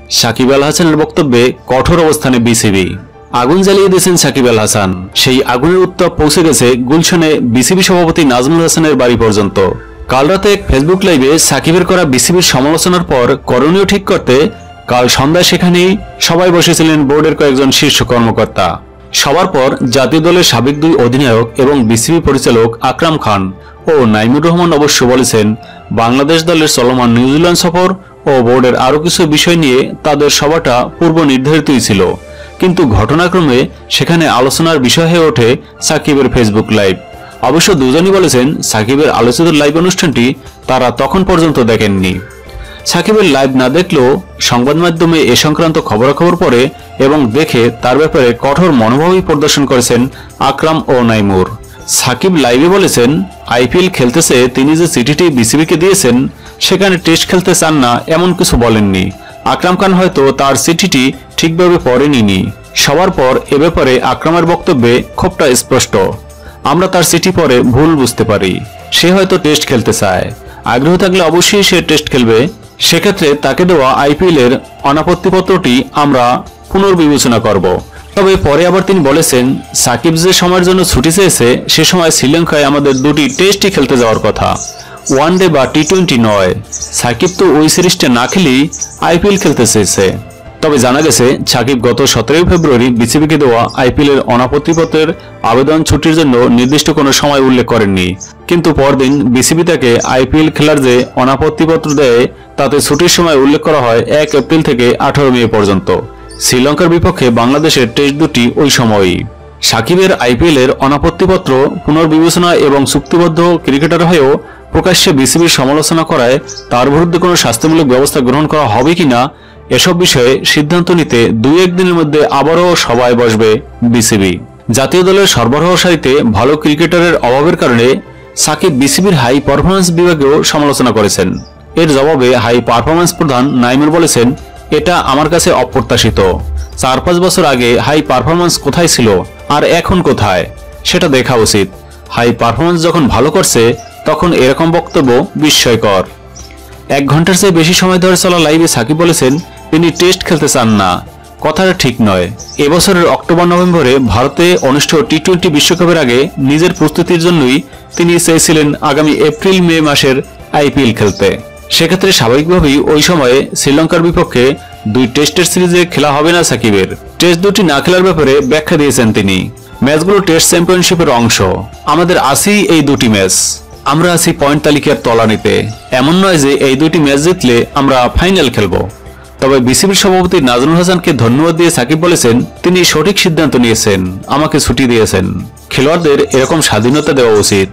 সাকিব আল হাসানের বক্তব্যে কঠোর অবস্থানে বিসিবি। আগুন জ্বালিয়ে দিয়েছেন সাকিব আল হাসান। সেই আগুনের উত্তাপ পৌঁছে গেছে গুলশানে বিসিবি সভাপতি নাজমুল হাসানের বাড়ি পর্যন্ত। কাল রাতে এক ফেসবুক লাইভে সাকিবের করা বিসিবির সমালোচনার পর করণীয় ঠিক করতে কাল সন্ধ্যায় সেখানেই সবাই বসেছিলেন বোর্ডের কয়েকজন শীর্ষ কর্মকর্তা। সবার পর জাতীয় দলের সাবেক 2 অধিনায়ক এবং বিসিবি পরিচালক আকরাম খান ও নাইমুর রহমান অবশ্য বলেছেন, বাংলাদেশ দলের চলমান নিউজিল্যান্ড সফর ও বোর্ডের আরও কিছু বিষয় নিয়ে তাদের সভাটা পূর্ব নির্ধারিতই ছিল, কিন্তু ঘটনাক্রমে সেখানে আলোচনার বিষয় হয়ে ওঠে সাকিবের ফেসবুক লাইভ। অবশ্য দুজনই বলেছেন সাকিবের আলোচিত লাইভ অনুষ্ঠানটি তারা তখন পর্যন্ত দেখেননি। সাকিবের লাইভ না দেখলেও সংবাদ মাধ্যমে এ সংক্রান্ত খবরাখবর পড়ে এবং দেখে তার ব্যাপারে কঠোর মনোভাবই প্রদর্শন করেছেন আকরাম ও নাইমুর। সাকিব লাইভে বলেছেন, আইপিএল খেলতেছে তিনি যে চিঠিটি বিসিবিকে দিয়েছেন সেখানে টেস্ট খেলতে চান না এমন কিছু বলেননি। আকরাম খান হয়তো তার চিঠিটি ঠিকভাবে পড়েনি। সবার পর এ ব্যাপারে আকরামের বক্তব্যে ক্ষোভটা স্পষ্ট। আমরা তার চিঠি পড়ে ভুল বুঝতে পারি। সে হয়তো টেস্ট খেলতে চায়, আগ্রহ থাকলে অবশ্যই সে টেস্ট খেলবে। সেক্ষেত্রে তাকে দেওয়া আইপিএল এর অনাপত্তিপত্রটি আমরা পুনর্বিবেচনা করব। তবে পরে আবার তিনি বলেছেন, সাকিব যে সময়ের জন্য ছুটি চেয়েছে সে সময় শ্রীলঙ্কায় আমাদের 2টি টেস্টই খেলতে যাওয়ার কথা, ওয়ানডে বা টি20 নয়। সাকিব তো ওই সিরিজটা না খেলেই আইপিএল খেলতে চেয়েছে। তবে জানা গেছে সাকিব গত 17 ফেব্রুয়ারি বিসিবিকে দেওয়া আইপিএল এর অনাপত্তিপত্রের আবেদন ছুটির জন্য নির্দিষ্ট কোনো সময় উল্লেখ করেননি, কিন্তু পরদিন বিসিবি তাকে আইপিএল খেলার যে অনাপত্তিপত্র দেয় তাতে ছুটির সময় উল্লেখ করা হয় 1 এপ্রিল থেকে 18 মে পর্যন্ত। শ্রীলঙ্কার বিপক্ষে বাংলাদেশের টেস্ট 2টি ওই সময়ই। সাকিবের আইপিএল এর অনাপত্তিপত্র পুনর্বিবেচনা এবং চুক্তিবদ্ধ ক্রিকেটার হয়েও প্রকাশ্যে বিসিবির সমালোচনা করায় তার বিরুদ্ধে কোনো শাস্তিমূলক ব্যবস্থা গ্রহণ করা হবে কিনা এসব বিষয়ে সিদ্ধান্ত নিতে 2-1 দিনের মধ্যে আবারও সভায় বসবে বিসিবি। জাতীয় দলের সরবরাহ সারিতে ভালো ক্রিকেটারের অভাবের কারণে সাকিব বিসিবির হাই পারফরম্যান্স বিভাগেও সমালোচনা করেছেন। এর জবাবে হাই পারফরম্যান্স প্রধান নাইমুর বলেছেন, এটা আমার কাছে অপ্রত্যাশিত। 4-5 বছর আগে হাই পারফরম্যান্স কোথায় ছিল আর এখন কোথায় সেটা দেখা উচিত। হাই পারফরম্যান্স যখন ভালো করছে তখন এরকম বক্তব্য বিস্ময়কর। 1 ঘন্টার চেয়ে বেশি সময় ধরে চলা লাইভে সাকিব বলেছেন তিনি টেস্ট খেলতে চান না। কথাটা ঠিক নয়। এবছরের অক্টোবর-নভেম্বরে ভারতে অনুষ্ঠেয় টি20 বিশ্বকাপের আগে নিজের প্রস্তুতির জন্যই তিনি চেয়েছিলেন আগামী এপ্রিল-মে মাসের আইপিএল খেলতে। সেক্ষেত্রে স্বাভাবিকভাবেই ওই সময়ে শ্রীলঙ্কার বিপক্ষে 2 টেস্টের সিরিজে খেলা হবে না সাকিবের। টেস্ট 2টি না খেলার ব্যাপারে ব্যাখ্যা দিয়েছেন তিনি। ম্যাচগুলো টেস্ট চ্যাম্পিয়নশিপের অংশ। আমাদের আছেই এই 2টি ম্যাচ। আমরা আছি পয়েন্ট তালিকার তলানিতে। এমন নয় যে এই 2টি ম্যাচ জিতলে আমরা ফাইনাল খেলব। তবে বিসিবির সভাপতি নাজমুল হাসানকে ধন্যবাদ দিয়ে সাকিব বলেছেন, তিনি সঠিক সিদ্ধান্ত নিয়েছেন, আমাকে ছুটি দিয়েছেন। খেলোয়াড়দের এরকম স্বাধীনতা দেওয়া উচিত।